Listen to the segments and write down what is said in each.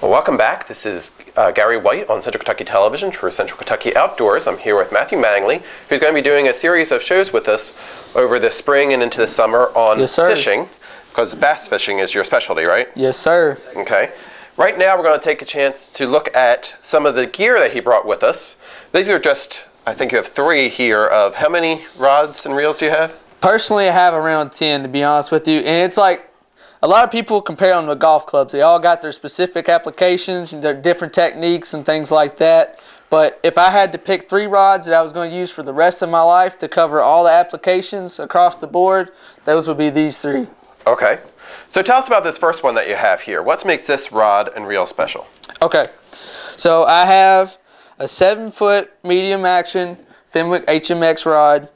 Well, welcome back. This is Gary White on Central Kentucky Television for Central Kentucky Outdoors. I'm here with Matthew Mangley, who's going to be doing a series of shows with us over the spring and into the summer on fishing, because bass fishing is your specialty, right? Yes, sir. Okay. Right now, we're going to take a chance to look at some of the gear that he brought with us. These are just, I think you have 3 here of how many rods and reels do you have? Personally, I have around 10, to be honest with you, and it's like, a lot of people compare them to golf clubs. They all got their specific applications and their different techniques and things like that. But if I had to pick 3 rods that I was going to use for the rest of my life to cover all the applications across the board, those would be these 3. Okay. So tell us about this first one that you have here. What makes this rod and reel special? Okay. So I have a 7-foot medium action Fenwick HMX rod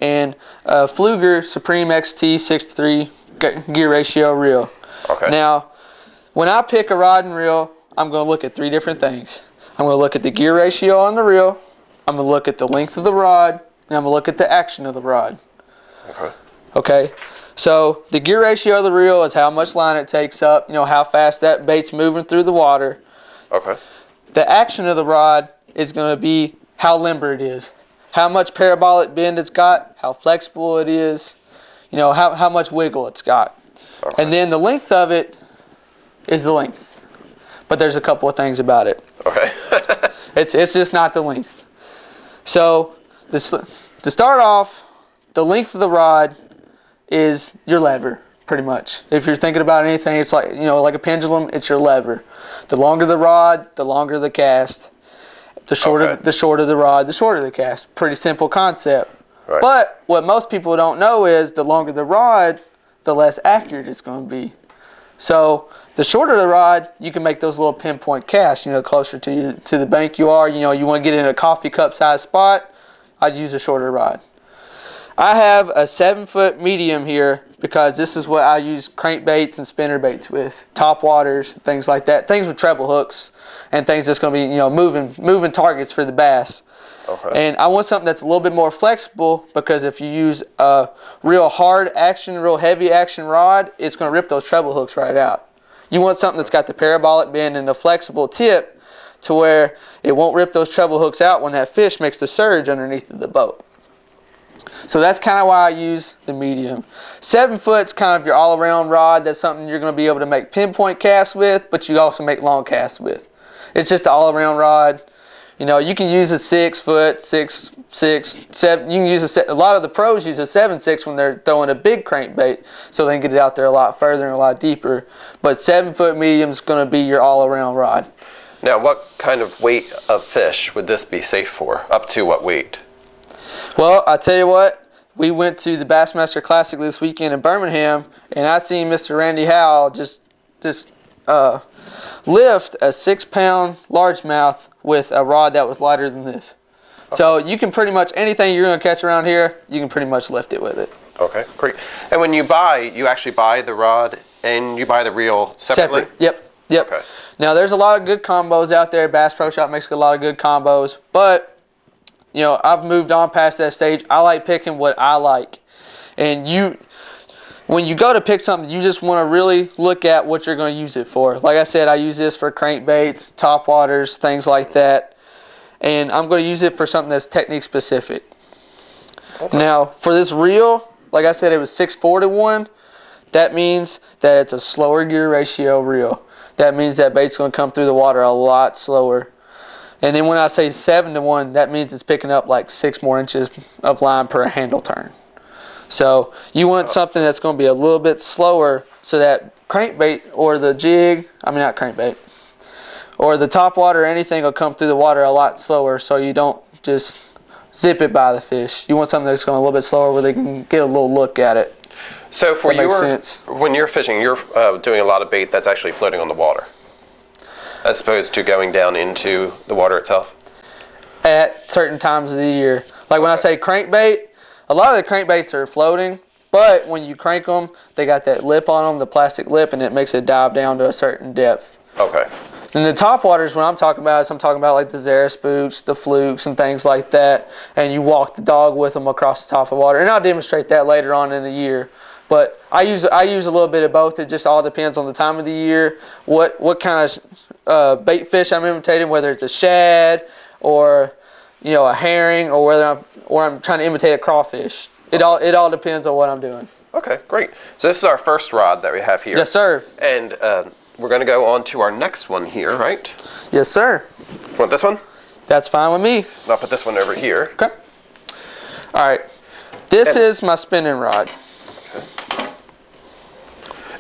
and a Pflueger Supreme XT 6.3 gear ratio reel. Okay. Now, when I pick a rod and reel, I'm going to look at 3 different things. I'm going to look at the gear ratio on the reel, I'm going to look at the length of the rod, and I'm going to look at the action of the rod. Okay. So the gear ratio of the reel is how much line it takes up, how fast that bait's moving through the water. Okay. The action of the rod is going to be how limber it is, how much parabolic bend it's got, how flexible it is, how much wiggle it's got. Okay. And then the length of it is the length. But there's a couple of things about it. Okay. It's just not the length. So to start off, the length of the rod is your lever, pretty much. If you're thinking about anything, it's like, like a pendulum, it's your lever. The longer the rod, the longer the cast. The shorter the rod, the shorter the cast. Pretty simple concept. Right. But what most people don't know is the longer the rod, the less accurate it's going to be. So the shorter the rod, you can make those little pinpoint casts. Closer to the bank you are. You want to get in a coffee cup size spot, I'd use a shorter rod. I have a 7-foot medium here because this is what I use crankbaits and spinner baits with, top waters, things like that. Things with treble hooks and things that's going to be moving targets for the bass. Okay. And I want something that's a little bit more flexible because if you use a real hard action, real heavy action rod, it's going to rip those treble hooks right out. You want something that's got the parabolic bend and the flexible tip to where it won't rip those treble hooks out when that fish makes the surge underneath of the boat. So that's kind of why I use the medium. 7 foot's kind of your all-around rod. That's something you're going to be able to make pinpoint casts with, but you also make long casts with. It's just an all-around rod. You can use a 6 foot, 6, 7. You can use a lot of the pros use a 7/6 when they're throwing a big crankbait, so they can get it out there a lot further and a lot deeper. But 7-foot medium is going to be your all-around rod. Now, what kind of weight of fish would this be safe for? Up to what weight? Well, I tell you what, we went to the Bassmaster Classic this weekend in Birmingham, and I seen Mr. Randy Howell just lift a 6-pound largemouth with a rod that was lighter than this. Okay. So you can pretty much, anything you're going to catch around here, you can pretty much lift it with it. Okay, great. And when you actually buy the rod and you buy the reel separately? Separate, yep. Okay. Now there's a lot of good combos out there. Bass Pro Shop makes a lot of good combos, but I've moved on past that stage. I like picking what I like. And when you go to pick something, you just want to really look at what you're going to use it for. Like I said, I use this for crankbaits, top waters, things like that. And I'm going to use it for something that's technique specific. Okay. Now, for this reel, like I said, it was 6:4 to 1. That means that it's a slower gear ratio reel. That means that bait's going to come through the water a lot slower. And then when I say 7 to 1, that means it's picking up like 6 more inches of line per handle turn. So you want something that's going to be a little bit slower so that crankbait or the jig, not crankbait, or the top water or anything will come through the water a lot slower so you don't just zip it by the fish. You want something that's going a little bit slower where they can get a little look at it. So for when you're fishing, you're doing a lot of bait that's actually floating on the water, as opposed to going down into the water itself? At certain times of the year. Like when I say crankbait, a lot of the crankbaits are floating, but when you crank them, they got that lip on them, the plastic lip, and it makes it dive down to a certain depth. Okay. And the top waters, what I'm talking about is like the Zara Spooks, the Flukes, and things like that, and you walk the dog with them across the top of water. And I'll demonstrate that later on in the year. But I use a little bit of both. It just all depends on the time of the year, what kind of bait fish I'm imitating, whether it's a shad or a herring, or whether I'm trying to imitate a crawfish. It all depends on what I'm doing. Okay, great. So this is our first rod that we have here. Yes, sir. And we're going to go on to our next one here, right? Yes, sir. Want this one? That's fine with me. I'll put this one over here. Okay. All right. This is my spinning rod. Okay.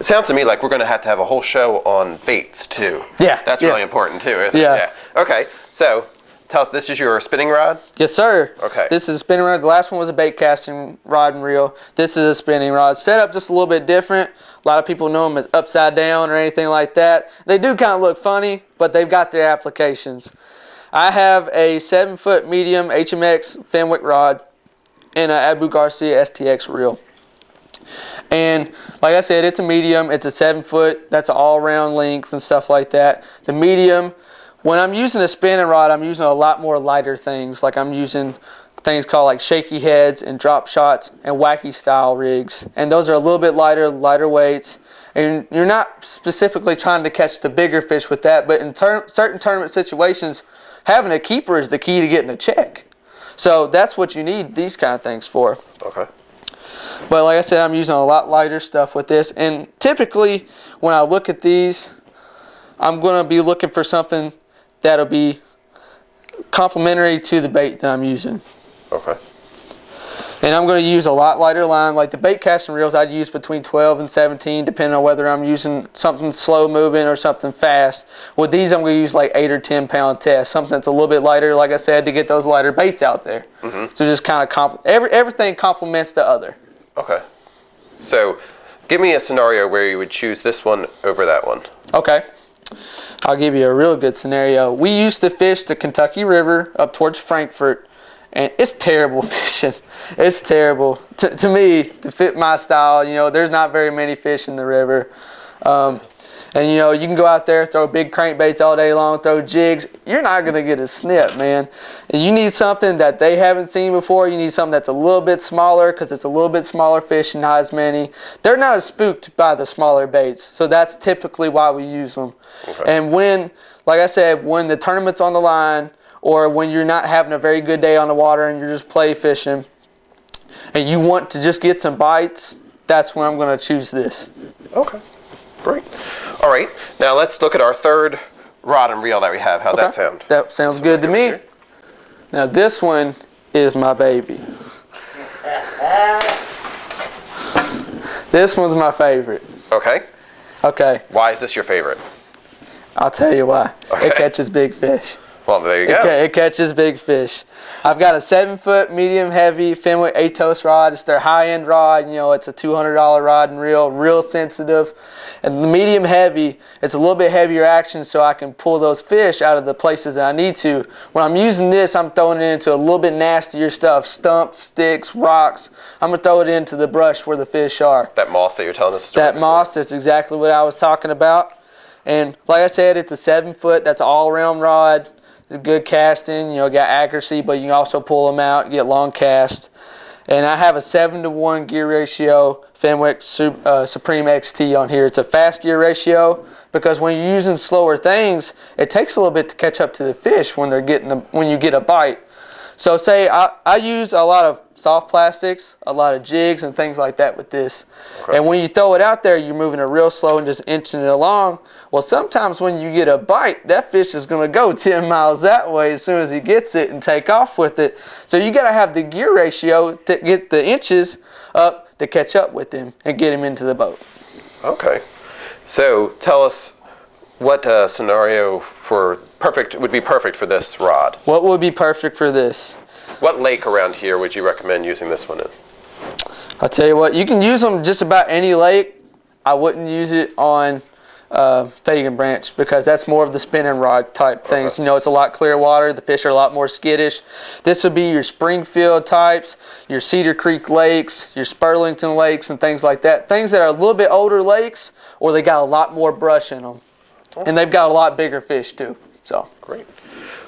It sounds to me like we're going to have a whole show on baits too. Yeah. That's really important too, isn't it? Yeah. Okay. So tell us, this is your spinning rod? Yes, sir. Okay. This is a spinning rod. The last one was a bait casting rod and reel. This is a spinning rod. Set up just a little bit different. A lot of people know them as upside down or anything like that. They do kind of look funny, but they've got their applications. I have a 7-foot medium HMX Fenwick rod and an Abu Garcia STX reel. And like I said, it's a medium. It's a 7-foot. That's an all-round length and stuff like that. The medium, when I'm using a spinning rod, I'm using a lot more lighter things. Like I'm using things called like shaky heads and drop shots and wacky style rigs. And those are a little bit lighter weights. And you're not specifically trying to catch the bigger fish with that, but in certain tournament situations, having a keeper is the key to getting a check. So that's what you need these kind of things for. Okay. But like I said, I'm using a lot lighter stuff with this. And typically, when I look at these, I'm going to be looking for something that'll be complementary to the bait that I'm using. Okay. And I'm going to use a lot lighter line. Like the bait casting reels, I'd use between 12 and 17, depending on whether I'm using something slow moving or something fast. With these, I'm going to use like 8 or 10 pound test, something that's a little bit lighter, like I said, to get those lighter baits out there. Mm-hmm. So just kind of everything complements the other. Okay. So give me a scenario where you would choose this one over that one. Okay. I'll give you a real good scenario. We used to fish the Kentucky River up towards Frankfort, and it's terrible fishing. It's terrible. To me, to fit my style, there's not very many fish in the river. And you can go out there, throw big crankbaits all day long, throw jigs. You're not going to get a snip, man. And you need something that they haven't seen before. You need something that's a little bit smaller because it's a little bit smaller fish and not as many. They're not as spooked by the smaller baits, so that's typically why we use them. Okay. And like I said, when the tournament's on the line or when you're not having a very good day on the water and you're just play fishing and you want to just get some bites, that's when I'm going to choose this. Okay, great. All right, now let's look at our third rod and reel that we have. How's that sound? That sounds good to me. Now this one is my baby. This one's my favorite. Okay. Okay. Why is this your favorite? I'll tell you why. Okay. It catches big fish. Well, there you go. Okay, it catches big fish. I've got a 7-foot medium heavy Fenwick Atos rod. It's their high-end rod. It's a $200 rod and reel, real sensitive. And the medium heavy, it's a little bit heavier action so I can pull those fish out of the places that I need to. When I'm using this, I'm throwing it into a little bit nastier stuff, stumps, sticks, rocks. I'm going to throw it into the brush where the fish are. That moss that you're telling us. That moss, that's exactly what I was talking about. And like I said, it's a 7-foot, that's an all-around rod. It's good casting, got accuracy, but you can also pull them out, get long cast. And I have a 7-to-1 gear ratio Fenwick Supreme XT on here. It's a fast gear ratio because when you're using slower things, it takes a little bit to catch up to the fish when you get a bite. So say I use a lot of soft plastics, a lot of jigs and things like that with this. Okay. And when you throw it out there, you're moving it real slow and just inching it along. Well, sometimes when you get a bite, that fish is going to go 10 miles that way as soon as he gets it and take off with it. So you got to have the gear ratio to get the inches up to catch up with him and get him into the boat. Okay. So tell us what scenario would be perfect for this rod? What would be perfect for this? What lake around here would you recommend using this one in? I'll tell you what, you can use them just about any lake. I wouldn't use it on Fagan Branch because that's more of the spinning rod type things. Okay. It's a lot clear water. The fish are a lot more skittish. This would be your Springfield types, your Cedar Creek lakes, your Spurlington lakes and things like that. Things that are a little bit older lakes or they got a lot more brush in them. And they've got a lot bigger fish too. So great.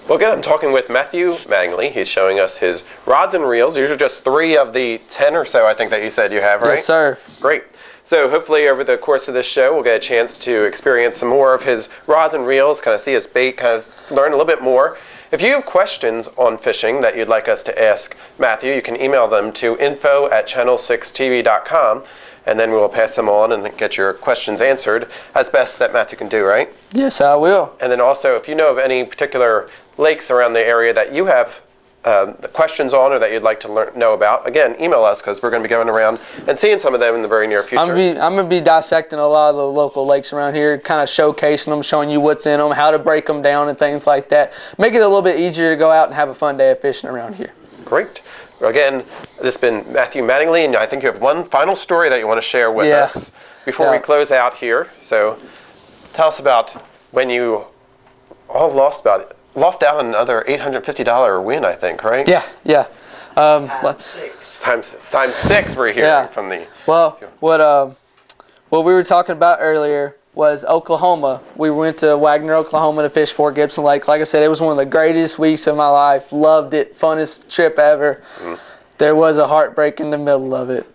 Well, again, I'm talking with Matthew Mangley. He's showing us his rods and reels. These are just 3 of the 10 or so, I think, that you said you have, right? Yes, sir. Great. So hopefully over the course of this show, we'll get a chance to experience some more of his rods and reels, kind of see his bait, kind of learn a little bit more. If you have questions on fishing that you'd like us to ask Matthew, you can email them to info@channel6tv.com, and then we will pass them on and get your questions answered as best that Matthew can do, right? Yes, I will. And then also, if you know of any particular lakes around the area that you have questions on or that you'd like to know about, again, email us because we're going to be going around and seeing some of them in the very near future. I'm going to be dissecting a lot of the local lakes around here, kind of showcasing them, showing you what's in them, how to break them down and things like that. Make it a little bit easier to go out and have a fun day of fishing around here. Great. Again, this has been Matthew Mattingly, and I think you have one final story that you want to share with us before we close out here. So tell us about when you all lost out on another $850 win, I think, right? Yeah. Times six we're hearing from the... Well, what we were talking about earlier was Oklahoma. We went to Wagner, Oklahoma to fish Fort Gibson Lake. Like I said, it was one of the greatest weeks of my life. Loved it. Funnest trip ever. There was a heartbreak in the middle of it.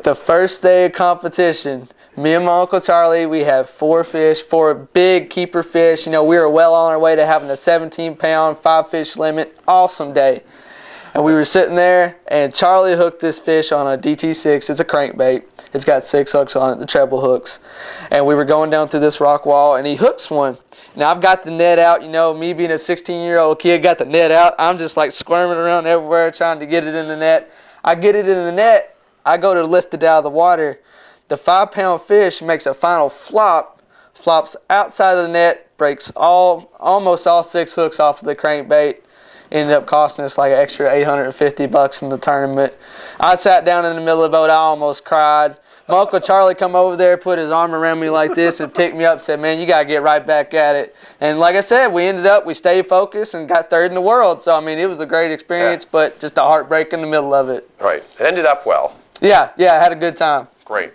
The first day of competition, me and my Uncle Charlie, we have 4 fish, 4 big keeper fish. You know, we were well on our way to having a 17-pound, 5-fish limit. Awesome day. And we were sitting there, and Charlie hooked this fish on a DT6. It's a crankbait. It's got 6 hooks on it, the treble hooks. And we were going down through this rock wall, and he hooks one. Now, I've got the net out. You know, me being a 16-year-old kid, got the net out. I'm just like squirming around everywhere trying to get it in the net. I get it in the net. I go to lift it out of the water. The 5-pound fish makes a final flop, flops outside of the net, breaks almost all 6 hooks off of the crankbait. Ended up costing us like an extra $850 in the tournament. I sat down in the middle of the boat. I almost cried. My Uncle Charlie come over there, put his arm around me like this and picked me up, said, man, you got to get right back at it. And like I said, we stayed focused and got 3rd in the world. So, I mean, it was a great experience, but just a heartbreak in the middle of it. Right. It ended up well. Yeah, I had a good time. Great.